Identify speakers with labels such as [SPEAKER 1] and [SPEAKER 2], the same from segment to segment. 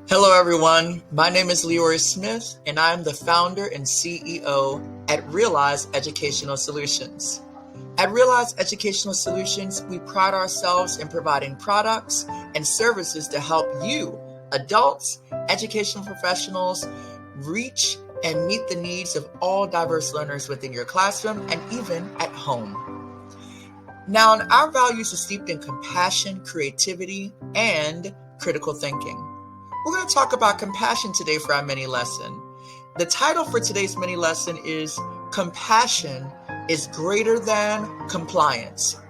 [SPEAKER 1] Hello, everyone. My name is Leroy Smith, and I'm the founder and CEO at Realize Educational Solutions. At Realize Educational Solutions, we pride ourselves in providing products and services to help you, adults, educational professionals, reach and meet the needs of all diverse learners within your classroom and even at home. Now, our values are steeped in compassion, creativity, and critical thinking. We're going to talk about compassion today for our mini lesson. The title for today's mini lesson is Compassion is Greater Than Compliance.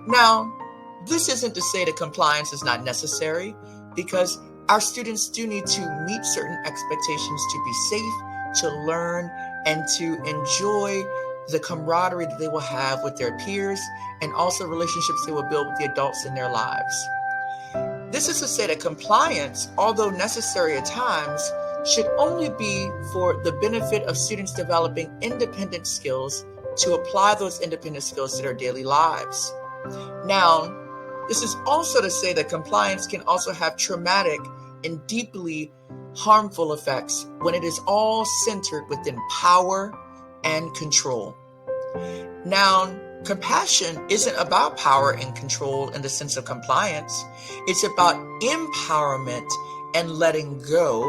[SPEAKER 1] Now, this isn't to say that compliance is not necessary, because our students do need to meet certain expectations to be safe, to learn, and to enjoy the camaraderie that they will have with their peers, and also relationships they will build with the adults in their lives. This is to say that compliance, although necessary at times, should only be for the benefit of students developing independent skills to apply those independent skills to their daily lives. Now, this is also to say that compliance can also have traumatic and deeply harmful effects when it is all centered within power and control. Now, compassion isn't about power and control in the sense of compliance. It's about empowerment and letting go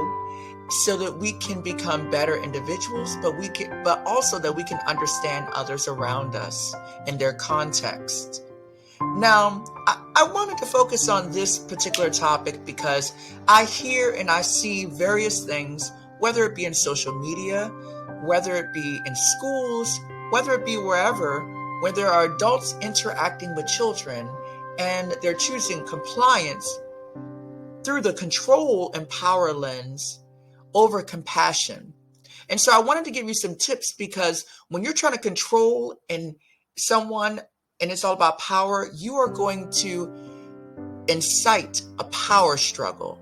[SPEAKER 1] so that we can become better individuals, but also that we can understand others around us and their context. Now, I wanted to focus on this particular topic because I hear and I see various things, whether it be in social media, whether it be in schools, whether it be wherever, where there are adults interacting with children and they're choosing compliance through the control and power lens over compassion. And so I wanted to give you some tips, because when you're trying to control someone and it's all about power, you are going to incite a power struggle.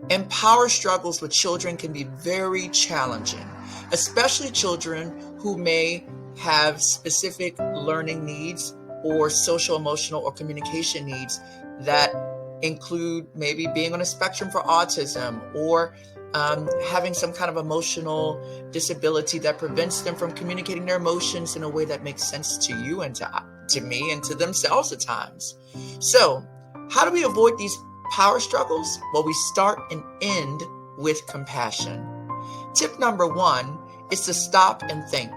[SPEAKER 1] And power struggles with children can be very challenging, especially children who may have specific learning needs or social, emotional, or communication needs that include maybe being on a spectrum for autism, or having some kind of emotional disability that prevents them from communicating their emotions in a way that makes sense to you and to me and to themselves at times. So, how do we avoid these power struggles? Well, we start and end with compassion. Tip number 1 is to stop and think.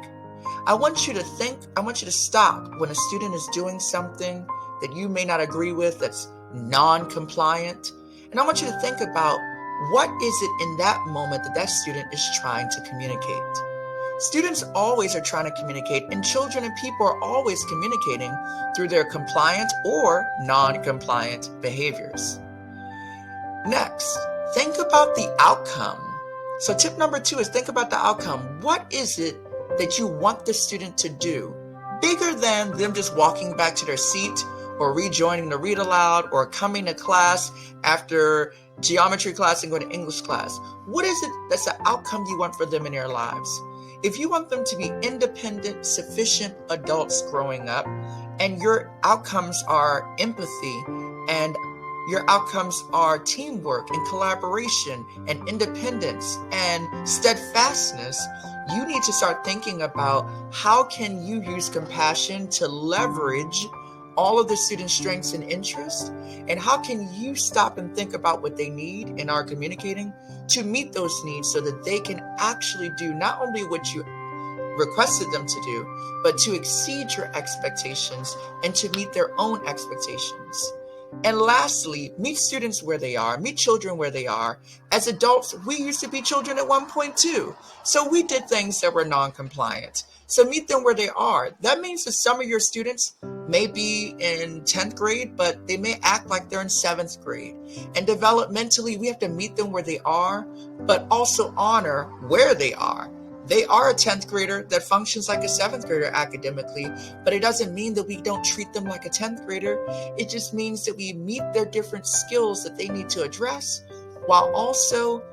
[SPEAKER 1] I want you to stop when a student is doing something that you may not agree with, that's non-compliant. And I want you to think about, what is it in that moment that student is trying to communicate? Students always are trying to communicate, and children and people are always communicating through their compliant or non-compliant behaviors. Next, think about the outcome. So tip number 2 is think about the outcome. What is it that you want the student to do, bigger than them just walking back to their seat or rejoining the read aloud or coming to class after geometry class and going to English class? What is it that's the outcome you want for them in their lives? If you want them to be independent, sufficient adults growing up, and your outcomes are empathy, and your outcomes are teamwork and collaboration and independence and steadfastness, you need to start thinking about, how can you use compassion to leverage all of the students' strengths and interests, and how can you stop and think about what they need and are communicating to meet those needs, so that they can actually do not only what you requested them to do, but to exceed your expectations and to meet their own expectations. And lastly, meet students where they are, meet children where they are. As adults, we used to be children at one point too. So we did things that were non-compliant. So meet them where they are. That means that some of your students may be in 10th grade, but they may act like they're in 7th grade. And developmentally, we have to meet them where they are, but also honor where they are. They are a 10th grader that functions like a 7th grader academically, but it doesn't mean that we don't treat them like a 10th grader. It just means that we meet their different skills that they need to address, while also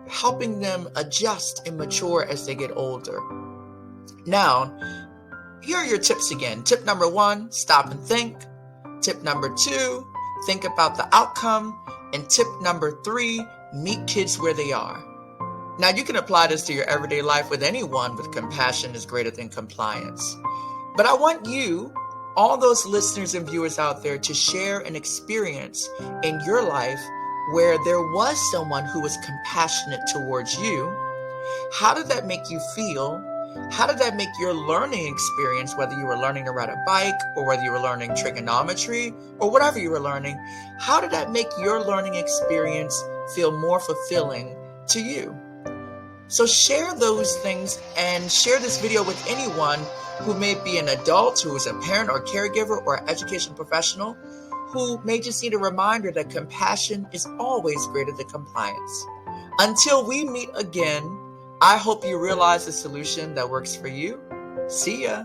[SPEAKER 1] helping them adjust and mature as they get older. Now, here are your tips again. Tip number 1, stop and think. Tip number 2, think about the outcome. And tip number 3, Meet kids where they are. Now, you can apply this to your everyday life with anyone with compassion is greater than compliance. But I want you, all those listeners and viewers out there, to share an experience in your life where there was someone who was compassionate towards you. How did that make you feel? How did that make your learning experience, whether you were learning to ride a bike or whether you were learning trigonometry or whatever you were learning, how did that make your learning experience feel more fulfilling to you? So share those things and share this video with anyone who may be an adult, who is a parent or caregiver or an education professional, who may just need a reminder that compassion is always greater than compliance. Until we meet again, I hope you realize the solution that works for you. See ya.